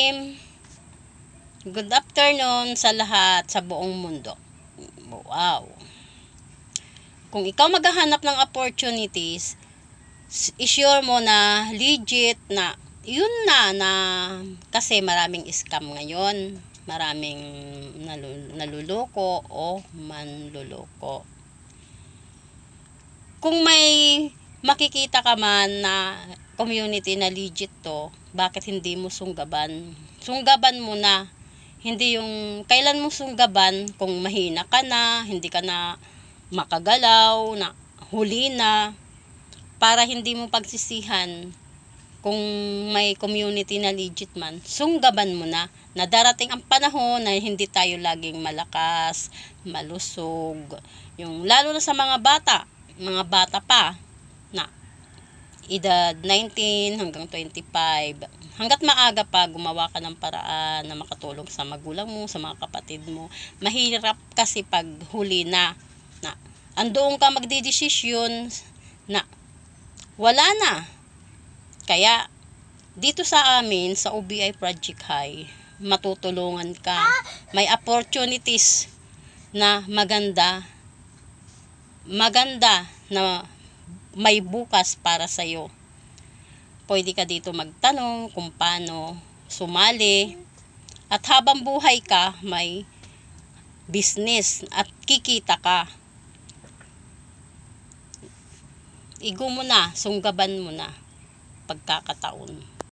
team! Good afternoon sa lahat sa buong mundo. Wow! Kung ikaw maghahanap ng opportunities, i-sure mo na legit na yun na kasi maraming scam ngayon. Maraming naluloko o manluloko. Kung may makikita ka man na community na legit to, bakit hindi mo sunggaban? Sunggaban mo na. Hindi yung kailan mo sunggaban kung mahina ka na, hindi ka na makagalaw, na huli na, para hindi mo pagsisihan kung may community na legit man, sunggaban mo na darating ang panahon na hindi tayo laging malakas, malusog, yung lalo na sa mga bata pa na edad 19 hanggang 25, hanggat maaga pa gumawa ka ng paraan na makatulong sa magulang mo, sa mga kapatid mo. Mahirap kasi pag huli na andoon ka magdedesisyon na wala na. Kaya dito sa amin sa UBI Project High, matutulungan ka. May opportunities na maganda na may bukas para sa iyo. Pwede ka dito magtanong kung paano sumali, at habang buhay ka may business at kikita ka. Igo mo na, sunggaban mo na pagkakataon.